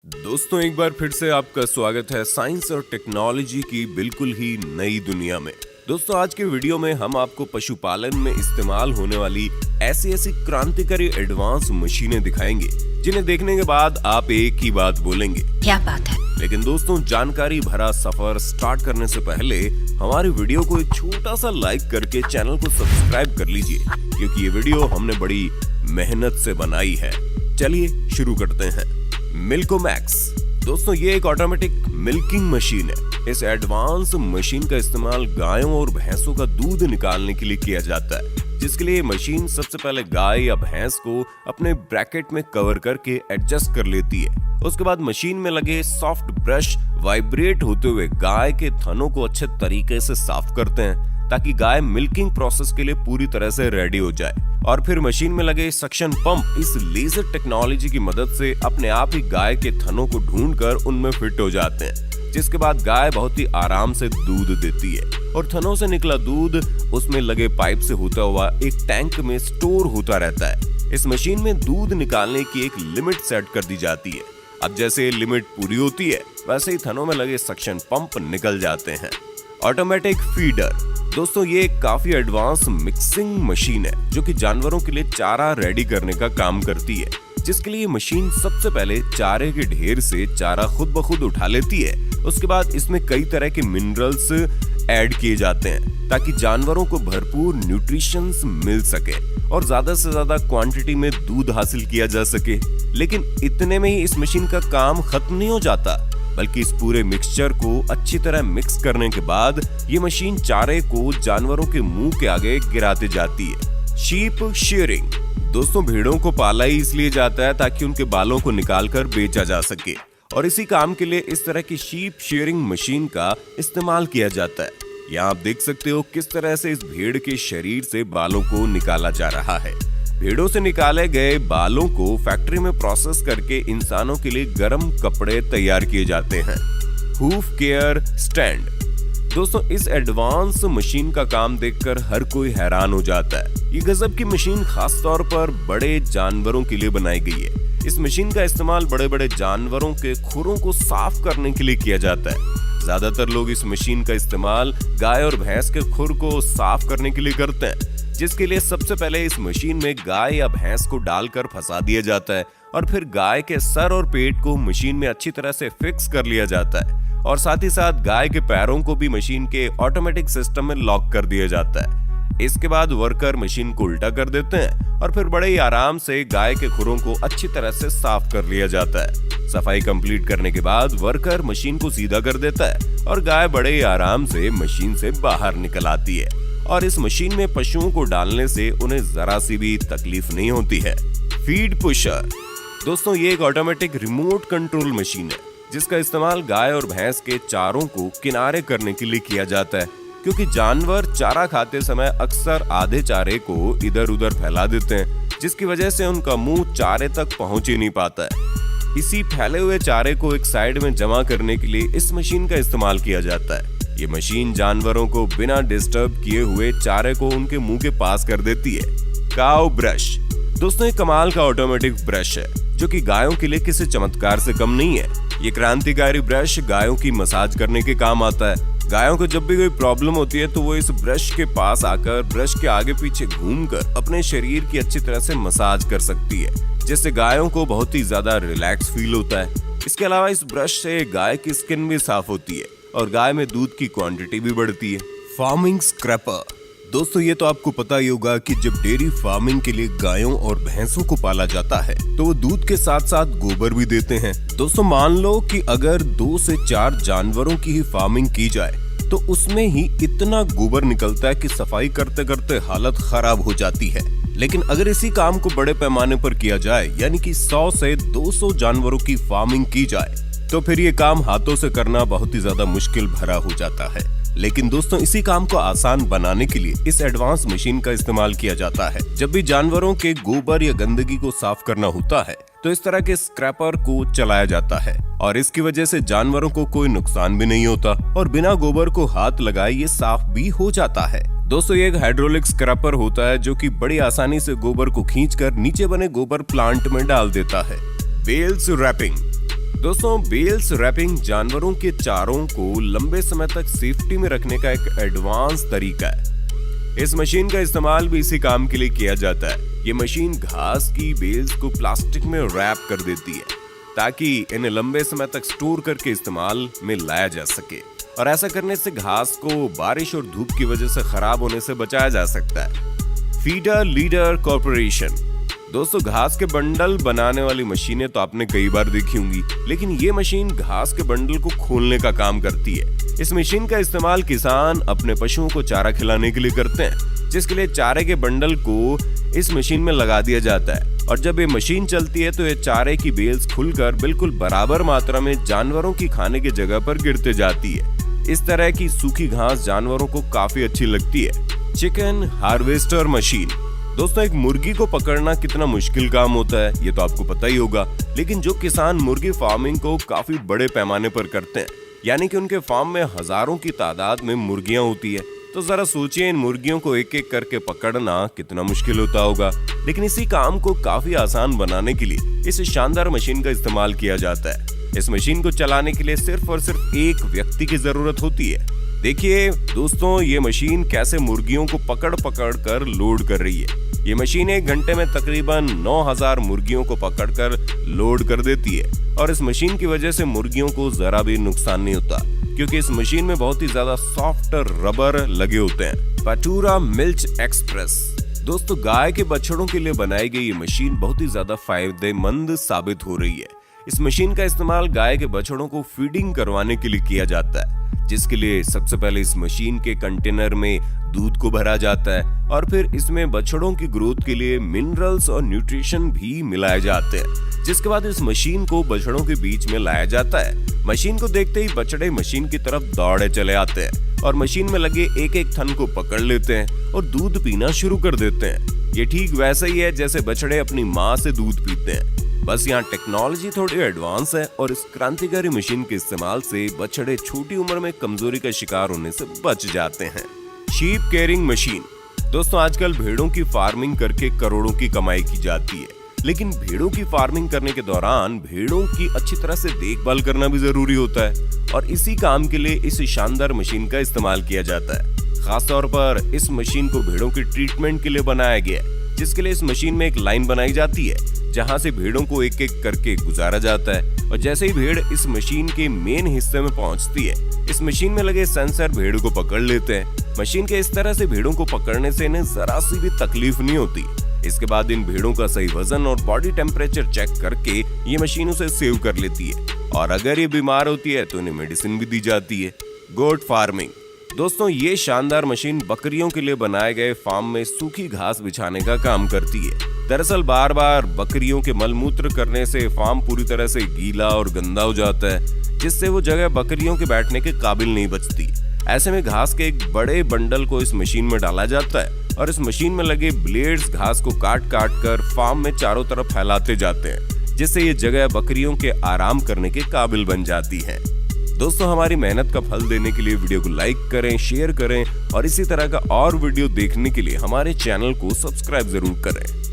दोस्तों एक बार फिर से आपका स्वागत है साइंस और टेक्नोलॉजी की बिल्कुल ही नई दुनिया में। दोस्तों आज के वीडियो में हम आपको पशुपालन में इस्तेमाल होने वाली ऐसी क्रांतिकारी एडवांस मशीनें दिखाएंगे जिन्हें देखने के बाद आप एक ही बात बोलेंगे, क्या बात है। लेकिन दोस्तों जानकारी भरा सफर स्टार्ट करने से पहले हमारे वीडियो को एक छोटा सा लाइक करके चैनल को सब्सक्राइब कर लीजिए, क्योंकि ये वीडियो हमने बड़ी मेहनत से बनाई है। चलिए शुरू करते हैं। मिल्कोमैक्स दोस्तों ये एक ऑटोमेटिक मिल्किंग मशीन है। इस एडवांस मशीन का इस्तेमाल गायों और भैंसों का दूध निकालने के लिए किया जाता है, जिसके लिए मशीन सबसे पहले गाय या भैंस को अपने ब्रैकेट में कवर करके एडजस्ट कर लेती है। उसके बाद मशीन में लगे सॉफ्ट ब्रश वाइब्रेट होते हुए गाय के थनों को अच्छे तरीके से साफ करते हैं ताकि गाय मिल्किंग प्रोसेस के लिए पूरी तरह से रेडी हो जाए। और फिर मशीन में लगे सक्शन पंप इस लेजर टेक्नोलॉजी की मदद से अपने आप ही गाय के थनों को ढूंढकर उनमें फिट हो जाते हैं, जिसके बाद गाय बहुत ही आराम से दूध देती है और थनों से निकला दूध उसमें लगे पाइप से होता हुआ एक टैंक में स्टोर होता रहता है। इस मशीन में दूध निकालने की एक लिमिट सेट कर दी जाती है। अब जैसे लिमिट पूरी होती है वैसे ही थनों में लगे सक्शन पंप निकल जाते हैं। ऑटोमेटिक फीडर दोस्तों ये एक काफी एडवांस मिक्सिंग मशीन है जो कि जानवरों के लिए चारा रेडी करने का काम करती है, जिसके लिए मशीन सबसे पहले चारे के ढेर से चारा खुद ब खुद उठा लेती है। उसके बाद इसमें कई तरह के मिनरल्स ऐड किए जाते हैं ताकि जानवरों को भरपूर न्यूट्रिशंस मिल सके और ज्यादा से ज्यादा क्वांटिटी में दूध हासिल किया जा सके। लेकिन इतने में ही इस मशीन का काम खत्म नहीं हो जाता, बल्कि इस पूरे मिक्सचर को अच्छी तरह मिक्स करने के बाद ये मशीन चारे को जानवरों के मुंह के आगे गिराते जाती है। शीप शेयरिंग दोस्तों भेड़ों को पाला ही इसलिए जाता है ताकि उनके बालों को निकालकर बेचा जा सके, और इसी काम के लिए इस तरह की शीप शेयरिंग मशीन का इस्तेमाल किया जाता है। यहाँ आप देख सकते हो किस तरह से इस भेड़ के शरीर से बालों को निकाला जा रहा है। भेड़ों से निकाले गए बालों को फैक्ट्री में प्रोसेस करके इंसानों के लिए गर्म कपड़े तैयार किए जाते हैं। हूफ केयर स्टैंड दोस्तों इस एडवांस मशीन का काम देखकर हर कोई हैरान हो जाता है। ये गजब की मशीन खास तौर पर बड़े जानवरों के लिए बनाई गई है। इस मशीन का इस्तेमाल बड़े बड़े जानवरों के खुरों को साफ करने के लिए किया जाता है। ज्यादातर लोग इस मशीन का इस्तेमाल गाय और भैंस के खुर को साफ करने के लिए करते हैं, जिसके लिए सबसे पहले इस मशीन में गाय या भैंस को डालकर फंसा दिया जाता है और फिर गाय के सर और पेट को मशीन में अच्छी तरह से फिक्स कर लिया जाता है, और साथ ही साथ गाय के पैरों को भी मशीन के ऑटोमेटिक सिस्टम में लॉक कर दिया जाता है। इसके बाद वर्कर मशीन को उल्टा कर देते हैं और फिर बड़े ही आराम से गाय के खुरों को अच्छी तरह से साफ कर लिया जाता है। सफाई कंप्लीट करने के बाद वर्कर मशीन को सीधा कर देता है और गाय बड़े ही आराम से मशीन से बाहर निकल आती है। और इस मशीन में पशुओं को डालने से उन्हें जरा सी भी तकलीफ नहीं होती है। फीड पुशर दोस्तों ये एक ऑटोमेटिक रिमोट कंट्रोल मशीन है जिसका इस्तेमाल गाय और भैंस के चारों को किनारे करने के लिए किया जाता है, क्योंकि जानवर चारा खाते समय अक्सर आधे चारे को इधर उधर फैला देते हैं, जिसकी वजह से उनका मुंह चारे तक पहुंच ही नहीं पाता है। इसी फैले हुए चारे को एक साइड में जमा करने के लिए इस मशीन का इस्तेमाल किया जाता है। ये मशीन जानवरों को बिना डिस्टर्ब किए हुए चारे को उनके मुंह के पास कर देती है। काऊ ब्रश दोस्तों एक कमाल का ऑटोमेटिक ब्रश है जो कि गायों के लिए किसी चमत्कार से कम नहीं है। ये क्रांतिकारी ब्रश गायों की मसाज करने के काम आता है। गायों को जब भी कोई प्रॉब्लम होती है तो वो इस ब्रश के पास आकर ब्रश के आगे पीछे घूमकर अपने शरीर की अच्छी तरह से मसाज कर सकती है, जिससे गायों को बहुत ही ज्यादा रिलैक्स फील होता है। इसके अलावा इस ब्रश से गाय की स्किन भी साफ होती है और गाय में दूध की क्वांटिटी भी बढ़ती है। फार्मिंग स्क्रैपर दोस्तों ये तो आपको पता ही होगा कि जब डेयरी फार्मिंग के लिए गायों और भैंसों को पाला जाता है तो वो दूध के साथ साथ गोबर भी देते हैं। दोस्तों मान लो कि अगर 2 से 4 जानवरों की ही फार्मिंग की जाए तो उसमें ही इतना गोबर निकलता है कि सफाई करते करते हालत खराब हो जाती है। लेकिन अगर इसी काम को बड़े पैमाने पर किया जाए, यानी कि 100 से 200 जानवरों की फार्मिंग की जाए, तो फिर ये काम हाथों से करना बहुत ही ज्यादा मुश्किल भरा हो जाता है। लेकिन दोस्तों इसी काम को आसान बनाने के लिए इस एडवांस मशीन का इस्तेमाल किया जाता है। जब भी जानवरों के गोबर या गंदगी को साफ करना होता है तो इस तरह के स्क्रैपर को चलाया जाता है और इसकी वजह से जानवरों को कोई नुकसान भी नहीं होता और बिना गोबर को हाथ लगाए ये साफ भी हो जाता है। दोस्तों ये एक हाइड्रोलिक स्क्रैपर होता है जो कि बड़ी आसानी से गोबर को खींचकर नीचे बने गोबर प्लांट में डाल देता है। बेल्स रैपिंग दोस्तों, बेल्स रैपिंग जानवरों के चारों को लंबे समय तक सेफ्टी में रखने का एक एडवांस तरीका है। इस मशीन का इस्तेमाल भी इसी काम के लिए किया जाता है। ये मशीन घास की बेल्स को प्लास्टिक में रैप कर देती है ताकि इन्हें लंबे समय तक स्टोर करके इस्तेमाल में लाया जा सके, और ऐसा करने से घास को बारिश और धूप की वजह से खराब होने से बचाया जा सकता है। Feeder leader corporation. दोस्तों, घास के बंडल बनाने वाली मशीनें तो आपने कई बार देखी होंगी, लेकिन ये मशीन घास के बंडल को खोलने का काम करती है। इस मशीन का इस्तेमाल किसान अपने पशुओं को चारा खिलाने के लिए करते हैं, जिसके लिए चारे के बंडल को इस मशीन में लगा दिया जाता है, और जब ये मशीन चलती है तो ये चारे की बेल्स खुलकर बिल्कुल बराबर मात्रा में जानवरों की खाने की जगह पर गिरते जाती है। इस तरह की सूखी घास जानवरों को काफी अच्छी लगती है। Chicken harvester machine. दोस्तों, एक मुर्गी को पकड़ना कितना मुश्किल काम होता है ये तो आपको पता ही होगा, लेकिन जो किसान मुर्गी फार्मिंग को काफी बड़े पैमाने पर करते हैं, यानी कि उनके फार्म में हजारों की तादाद में मुर्गियां होती है, तो जरा सोचिए इन मुर्गियों को एक एक करके पकड़ना कितना मुश्किल होता होगा। लेकिन इसी काम को काफी आसान बनाने के लिए इस शानदार मशीन का इस्तेमाल किया जाता है। इस मशीन को चलाने के लिए सिर्फ और सिर्फ एक व्यक्ति की जरूरत होती है। देखिए दोस्तों, ये मशीन कैसे मुर्गियों को पकड़ पकड़ कर लोड कर रही है। ये मशीन 1 घंटे में तकरीबन 9000 मुर्गियों को पकड़कर लोड कर देती है, और इस मशीन की वजह से मुर्गियों को जरा भी नुकसान नहीं होता, क्योंकि इस मशीन में बहुत ही ज्यादा सॉफ्ट रबर लगे होते हैं। पटूरा मिल्क एक्सप्रेस। दोस्तों, गाय के बछड़ों के लिए बनाई गई ये मशीन बहुत ही ज्यादा फायदेमंद साबित हो रही है। इस मशीन का इस्तेमाल गाय के बछड़ों को फीडिंग करवाने के लिए किया जाता है, जिसके लिए सबसे पहले इस मशीन के कंटेनर में दूध को भरा जाता है, और फिर इसमें बछड़ों की ग्रोथ के लिए मिनरल्स और न्यूट्रिशन भी मिलाए जाते हैं, जिसके बाद इस मशीन को बछड़ों के बीच में लाया जाता है। मशीन को देखते ही बछड़े मशीन की तरफ दौड़े चले आते हैं और मशीन में लगे एक एक थन को पकड़ लेते हैं और दूध पीना शुरू कर देते हैं। ये ठीक वैसा ही है जैसे बछड़े अपनी माँ से दूध पीते हैं, बस यहाँ टेक्नोलॉजी थोड़ी एडवांस है, और इस क्रांतिकारी मशीन के इस्तेमाल से बछड़े छोटी उम्र में कमजोरी का शिकार होने से बच जाते हैं। Sheep caring machine. दोस्तों, आजकल भेड़ों की फार्मिंग करके करोड़ों की कमाई की जाती है, लेकिन भेड़ों की फार्मिंग करने के दौरान भेड़ों की अच्छी तरह से देखभाल करना भी जरूरी होता है, और इसी काम के लिए इस शानदार मशीन का इस्तेमाल किया जाता है। खासतौर पर इस मशीन को भेड़ों की ट्रीटमेंट के लिए बनाया गया है, जिसके लिए इस मशीन में एक लाइन बनाई जाती है जहां से भेड़ों को एक एक करके गुजारा जाता है, और जैसे ही भेड़ इस मशीन के मेन हिस्से में पहुंचती है, इस मशीन में लगे सेंसर भेड़ को पकड़ लेते हैं। मशीन के इस तरह से भेड़ों को पकड़ने से इन्हें जरा सी भी तकलीफ नहीं होती। इसके बाद इन भेड़ों का सही वजन और बॉडी टेम्परेचर चेक करके ये मशीन उसे सेव कर लेती है, और अगर ये बीमार होती है तो इन्हें मेडिसिन भी दी जाती है। Goat farming. दोस्तों, ये शानदार मशीन बकरियों के लिए बनाए गए फार्म में सूखी घास बिछाने का काम करती है। दरअसल बार बार बकरियों के मलमूत्र करने से फार्म पूरी तरह से गीला और गंदा हो जाता है, जिससे वो जगह बकरियों के बैठने के काबिल नहीं बचती। ऐसे में घास के एक बड़े बंडल को इस मशीन में डाला जाता है, और इस मशीन में लगे ब्लेड्स घास को काट काट कर फार्म में चारों तरफ फैलाते जाते हैं, जिससे ये जगह बकरियों के आराम करने के काबिल बन जाती है। दोस्तों, हमारी मेहनत का फल देने के लिए वीडियो को लाइक करें, शेयर करें, और इसी तरह का और वीडियो देखने के लिए हमारे चैनल को सब्सक्राइब जरूर करें।